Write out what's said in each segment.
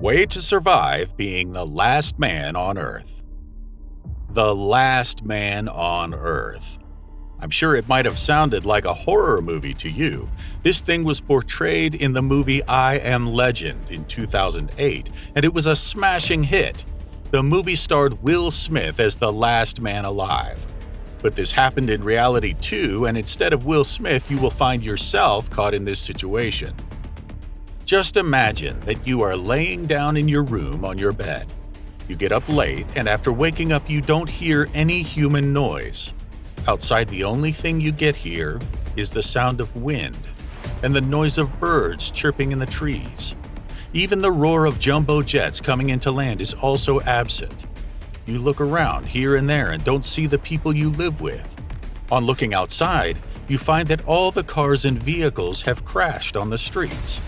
Way to survive being the last man on Earth. The last man on Earth. I'm sure it might have sounded like a horror movie to you. This thing was portrayed in the movie I Am Legend in 2008, and it was a smashing hit. The movie starred Will Smith as the last man alive. But this happened in reality too, and instead of Will Smith, you will find yourself caught in this situation. Just imagine that you are laying down in your room on your bed. You get up late, and after waking up, you don't hear any human noise. Outside, the only thing you get here is the sound of wind and the noise of birds chirping in the trees. Even the roar of jumbo jets coming into land is also absent. You look around here and there and don't see the people you live with. On looking outside, you find that all the cars and vehicles have crashed on the streets.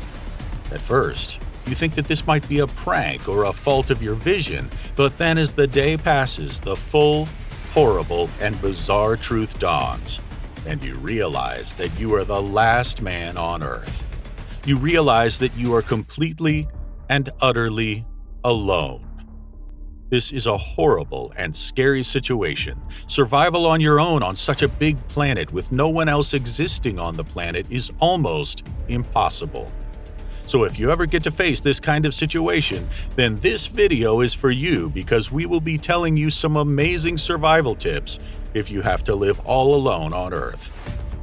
At first, you think that this might be a prank or a fault of your vision, but then as the day passes, the full, horrible, and bizarre truth dawns, and you realize that you are the last man on Earth. You realize that you are completely and utterly alone. This is a horrible and scary situation. Survival on your own on such a big planet with no one else existing on the planet is almost impossible. So if you ever get to face this kind of situation, then this video is for you because we will be telling you some amazing survival tips if you have to live all alone on Earth.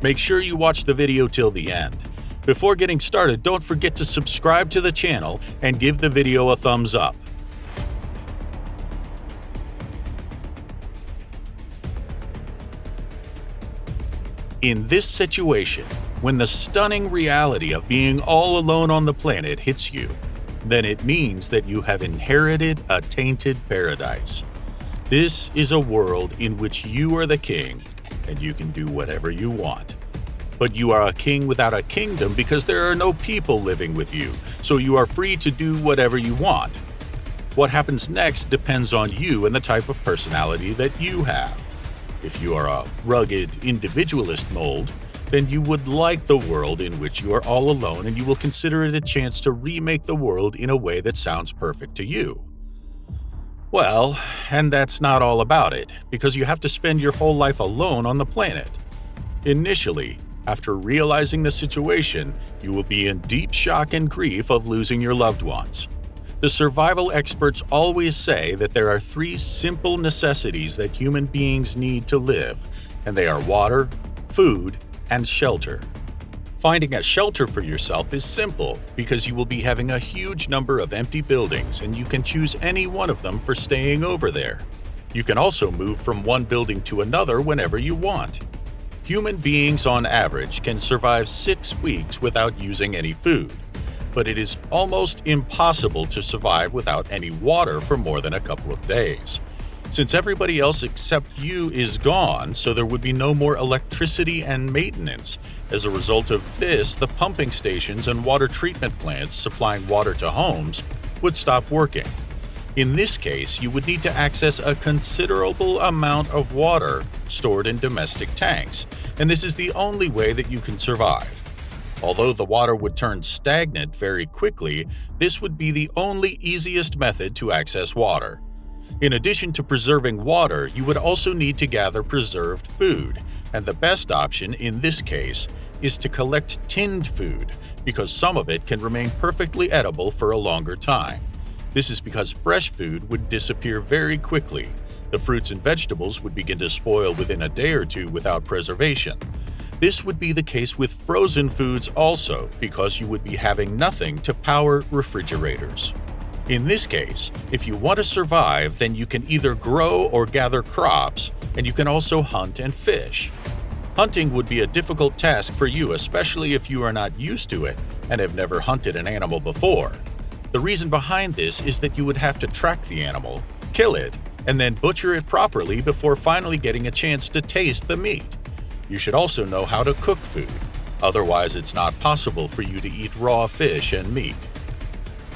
Make sure you watch the video till the end. Before getting started, don't forget to subscribe to the channel and give the video a thumbs up. In this situation, when the stunning reality of being all alone on the planet hits you, then it means that you have inherited a tainted paradise. This is a world in which you are the king, and you can do whatever you want. But you are a king without a kingdom because there are no people living with you, so you are free to do whatever you want. What happens next depends on you and the type of personality that you have. If you are a rugged, individualist mold, then you would like the world in which you are all alone and you will consider it a chance to remake the world in a way that sounds perfect to you. Well, and that's not all about it, because you have to spend your whole life alone on the planet. Initially, after realizing the situation, you will be in deep shock and grief of losing your loved ones. The survival experts always say that there are 3 simple necessities that human beings need to live, and they are water, food, and shelter. Finding a shelter for yourself is simple because you will be having a huge number of empty buildings and you can choose any one of them for staying over there. You can also move from one building to another whenever you want. Human beings on average can survive 6 weeks without using any food, but it is almost impossible to survive without any water for more than a couple of days. Since everybody else except you is gone, so there would be no more electricity and maintenance. As a result of this, the pumping stations and water treatment plants supplying water to homes would stop working. In this case, you would need to access a considerable amount of water stored in domestic tanks, and this is the only way that you can survive. Although the water would turn stagnant very quickly, this would be the only easiest method to access water. In addition to preserving water, you would also need to gather preserved food, and the best option in this case is to collect tinned food, because some of it can remain perfectly edible for a longer time. This is because fresh food would disappear very quickly. The fruits and vegetables would begin to spoil within a day or two without preservation. This would be the case with frozen foods also, because you would be having nothing to power refrigerators. In this case, if you want to survive, then you can either grow or gather crops, and you can also hunt and fish. Hunting would be a difficult task for you, especially if you are not used to it and have never hunted an animal before. The reason behind this is that you would have to track the animal, kill it, and then butcher it properly before finally getting a chance to taste the meat. You should also know how to cook food, otherwise it's not possible for you to eat raw fish and meat.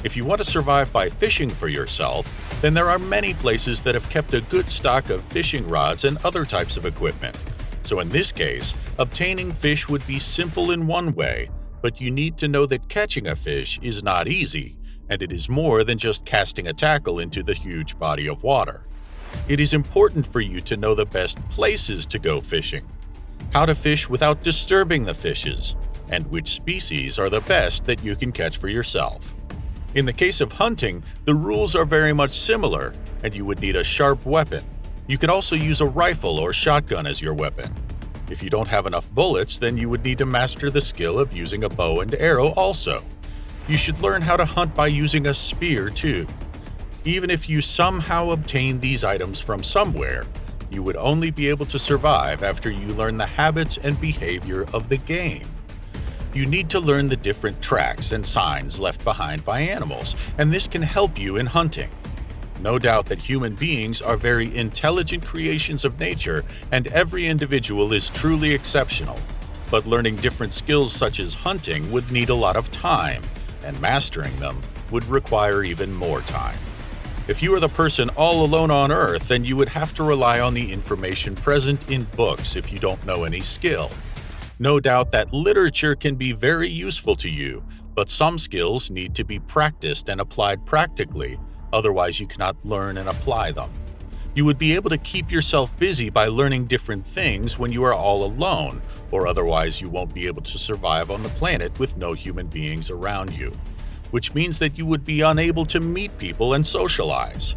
If you want to survive by fishing for yourself, then there are many places that have kept a good stock of fishing rods and other types of equipment. So in this case, obtaining fish would be simple in one way, but you need to know that catching a fish is not easy, and it is more than just casting a tackle into the huge body of water. It is important for you to know the best places to go fishing, how to fish without disturbing the fishes, and which species are the best that you can catch for yourself. In the case of hunting, the rules are very much similar, and you would need a sharp weapon. You could also use a rifle or shotgun as your weapon. If you don't have enough bullets, then you would need to master the skill of using a bow and arrow also. You should learn how to hunt by using a spear too. Even if you somehow obtain these items from somewhere, you would only be able to survive after you learn the habits and behavior of the game. You need to learn the different tracks and signs left behind by animals, and this can help you in hunting. No doubt that human beings are very intelligent creations of nature, and every individual is truly exceptional. But learning different skills such as hunting would need a lot of time, and mastering them would require even more time. If you are the person all alone on Earth, then you would have to rely on the information present in books if you don't know any skill. No doubt that literature can be very useful to you, but some skills need to be practiced and applied practically, otherwise you cannot learn and apply them. You would be able to keep yourself busy by learning different things when you are all alone, or otherwise you won't be able to survive on the planet with no human beings around you, which means that you would be unable to meet people and socialize.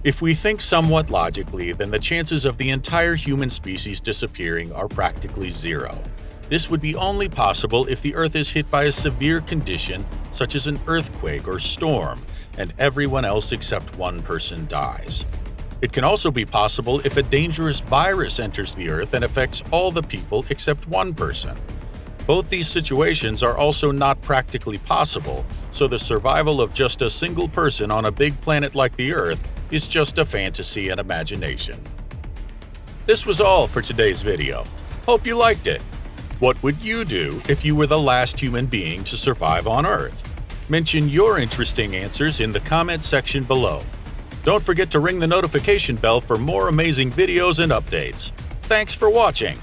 If we think somewhat logically, then the chances of the entire human species disappearing are practically zero. This would be only possible if the Earth is hit by a severe condition such as an earthquake or storm, and everyone else except one person dies. It can also be possible if a dangerous virus enters the Earth and affects all the people except one person. Both these situations are also not practically possible, so the survival of just a single person on a big planet like the Earth is just a fantasy and imagination. This was all for today's video. Hope you liked it. What would you do if you were the last human being to survive on Earth? Mention your interesting answers in the comment section below. Don't forget to ring the notification bell for more amazing videos and updates. Thanks for watching.